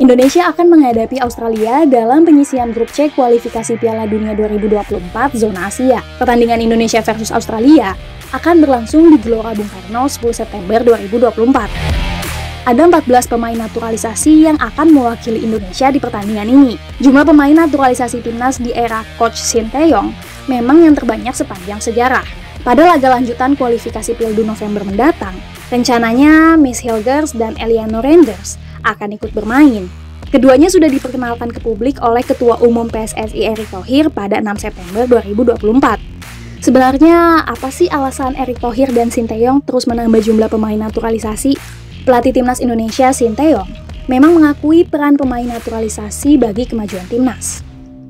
Indonesia akan menghadapi Australia dalam penyisian grup C kualifikasi Piala Dunia 2024 zona Asia. Pertandingan Indonesia versus Australia akan berlangsung di Gelora Bung Karno 10 September 2024. Ada 14 pemain naturalisasi yang akan mewakili Indonesia di pertandingan ini. Jumlah pemain naturalisasi timnas di era Coach Sinteyong memang yang terbanyak sepanjang sejarah. Pada laga lanjutan kualifikasi Piala November mendatang, rencananya Miss Hilgers dan Eliano Randers akan ikut bermain. Keduanya sudah diperkenalkan ke publik oleh Ketua Umum PSSI Erick Thohir pada 6 September 2024. Sebenarnya apa sih alasan Erick Thohir dan Sinteyong terus menambah jumlah pemain naturalisasi? Pelatih Timnas Indonesia Sinteyong memang mengakui peran pemain naturalisasi bagi kemajuan timnas.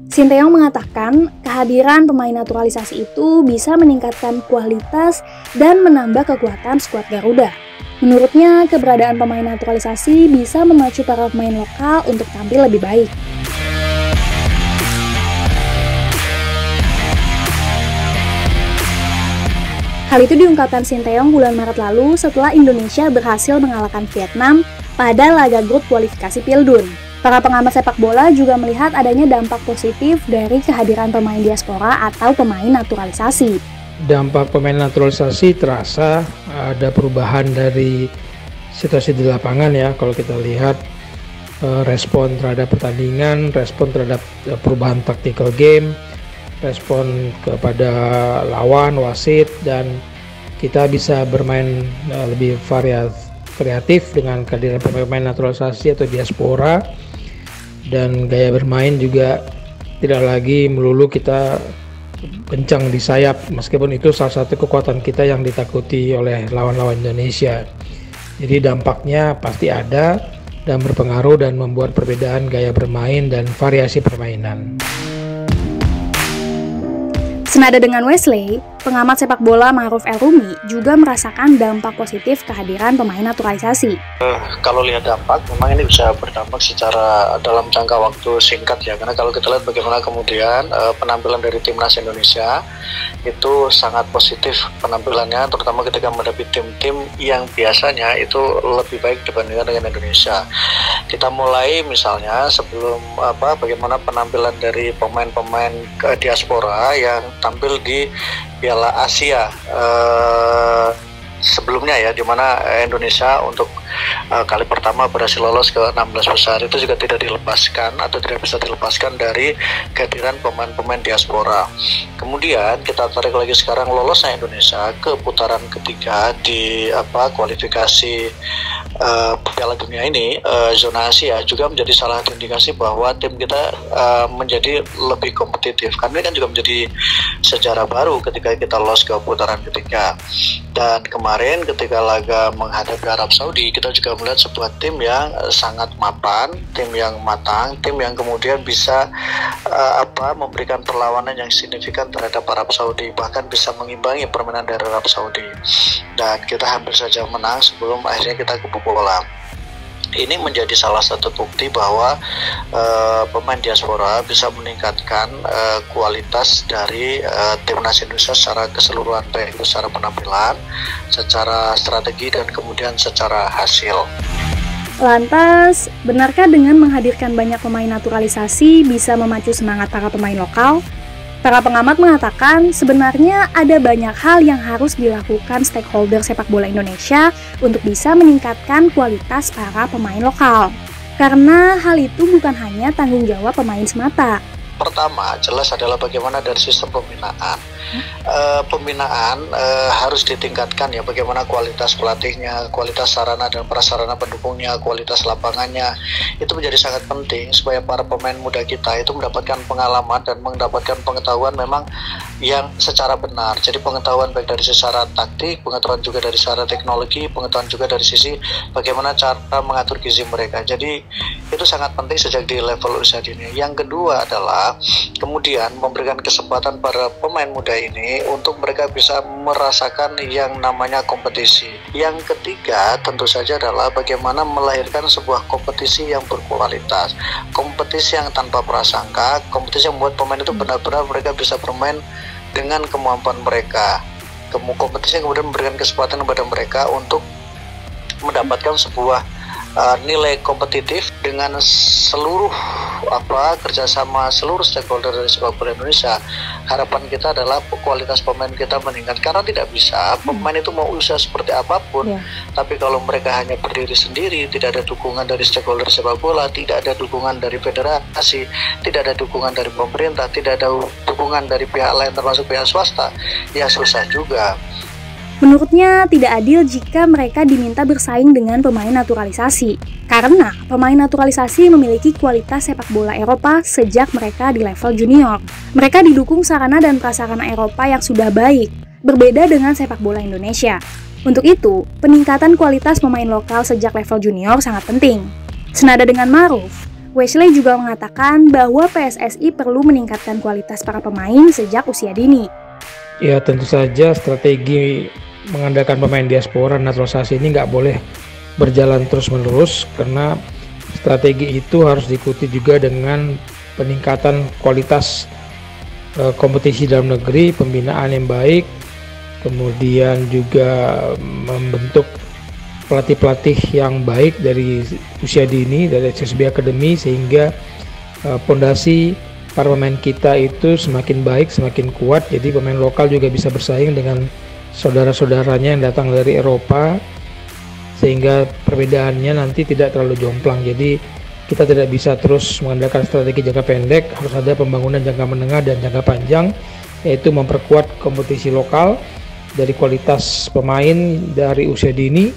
Sinteyong mengatakan kehadiran pemain naturalisasi itu bisa meningkatkan kualitas dan menambah kekuatan skuad Garuda. Menurutnya, keberadaan pemain naturalisasi bisa memacu para pemain lokal untuk tampil lebih baik. Hal itu diungkapkan Sinteyong bulan Maret lalu setelah Indonesia berhasil mengalahkan Vietnam pada laga grup kualifikasi Pildun. Para pengamat sepak bola juga melihat adanya dampak positif dari kehadiran pemain diaspora atau pemain naturalisasi. Dampak pemain naturalisasi terasa ada perubahan dari situasi di lapangan ya. Kalau kita lihat respon terhadap pertandingan, respon terhadap perubahan tactical game, respon kepada lawan, wasit, dan kita bisa bermain lebih variatif dengan kehadiran pemain naturalisasi atau diaspora, dan gaya bermain juga tidak lagi melulu kita kencang di sayap, meskipun itu salah satu kekuatan kita yang ditakuti oleh lawan-lawan Indonesia. Jadi dampaknya pasti ada dan berpengaruh dan membuat perbedaan gaya bermain dan variasi permainan. Senada dengan Wesley, pengamat sepak bola Ma'ruf El-Rumi juga merasakan dampak positif kehadiran pemain naturalisasi. Kalau lihat dampak, memang ini bisa berdampak secara dalam jangka waktu singkat ya. Karena kalau kita lihat bagaimana kemudian penampilan dari timnas Indonesia itu sangat positif penampilannya, terutama ketika menghadapi tim-tim yang biasanya itu lebih baik dibandingkan dengan Indonesia. Kita mulai misalnya sebelum bagaimana penampilan dari pemain-pemain diaspora yang tampil di Piala Asia sebelumnya ya, di mana Indonesia untuk kali pertama berhasil lolos ke 16 besar. Itu juga tidak dilepaskan atau tidak bisa dilepaskan dari kehadiran pemain-pemain diaspora. Kemudian kita tarik lagi sekarang lolosnya Indonesia ke putaran ketiga di kualifikasi Piala Dunia ini, zona Asia, juga menjadi salah satu indikasi bahwa tim kita menjadi lebih kompetitif. Karena ini kan juga menjadi sejarah baru ketika kita lolos ke putaran ketiga. Dan kemarin ketika laga menghadapi Arab Saudi, kita juga melihat sebuah tim yang sangat mapan, tim yang matang, tim yang kemudian bisa memberikan perlawanan yang signifikan terhadap Arab Saudi, bahkan bisa mengimbangi permainan dari Arab Saudi. Dan kita hampir saja menang sebelum akhirnya kita kebobolan. Ini menjadi salah satu bukti bahwa pemain diaspora bisa meningkatkan kualitas dari timnas Indonesia secara keseluruhan, baik secara penampilan, secara strategi, dan kemudian secara hasil. Lantas, benarkah dengan menghadirkan banyak pemain naturalisasi bisa memacu semangat para pemain lokal? Para pengamat mengatakan sebenarnya ada banyak hal yang harus dilakukan stakeholder sepak bola Indonesia untuk bisa meningkatkan kualitas para pemain lokal. Karena hal itu bukan hanya tanggung jawab pemain semata. Pertama, jelas adalah bagaimana dari sistem pembinaan. Pembinaan harus ditingkatkan ya, bagaimana kualitas pelatihnya, kualitas sarana dan prasarana pendukungnya, kualitas lapangannya. Itu menjadi sangat penting supaya para pemain muda kita itu mendapatkan pengalaman dan mendapatkan pengetahuan memang yang secara benar. Jadi pengetahuan baik dari secara taktik, pengetahuan juga dari secara teknologi, pengetahuan juga dari sisi bagaimana cara mengatur gizi mereka. Jadi itu sangat penting sejak di level usia dini. Yang kedua adalah kemudian memberikan kesempatan para pemain muda ini untuk mereka bisa merasakan yang namanya kompetisi. Yang ketiga tentu saja adalah bagaimana melahirkan sebuah kompetisi yang berkualitas, kompetisi yang tanpa prasangka, kompetisi yang membuat pemain itu benar-benar mereka bisa bermain dengan kemampuan mereka. Kompetisi yang kemudian memberikan kesempatan kepada mereka untuk mendapatkan sebuah nilai kompetitif dengan seluruh kerjasama seluruh stakeholder dari sepak bola Indonesia. Harapan kita adalah kualitas pemain kita meningkat, karena tidak bisa pemain itu mau usaha seperti apapun, tapi kalau mereka hanya berdiri sendiri, tidak ada dukungan dari stakeholder sepak bola, tidak ada dukungan dari federasi, tidak ada dukungan dari pemerintah, tidak ada dukungan dari pihak lain termasuk pihak swasta, ya susah juga. Menurutnya tidak adil jika mereka diminta bersaing dengan pemain naturalisasi, karena pemain naturalisasi memiliki kualitas sepak bola Eropa sejak mereka di level junior. Mereka didukung sarana dan prasarana Eropa yang sudah baik, berbeda dengan sepak bola Indonesia. Untuk itu, peningkatan kualitas pemain lokal sejak level junior sangat penting. Senada dengan Maruf, Wesley juga mengatakan bahwa PSSI perlu meningkatkan kualitas para pemain sejak usia dini. Ya, tentu saja strategi mengandalkan pemain diaspora naturalisasi ini nggak boleh berjalan terus-menerus, karena strategi itu harus diikuti juga dengan peningkatan kualitas kompetisi dalam negeri, pembinaan yang baik, kemudian juga membentuk pelatih-pelatih yang baik dari usia dini, dari SSB Academy, sehingga pondasi para pemain kita itu semakin baik, semakin kuat. Jadi pemain lokal juga bisa bersaing dengan saudara-saudaranya yang datang dari Eropa, sehingga perbedaannya nanti tidak terlalu jomplang. Jadi kita tidak bisa terus mengandalkan strategi jangka pendek, harus ada pembangunan jangka menengah dan jangka panjang, yaitu memperkuat kompetisi lokal dari kualitas pemain dari usia dini,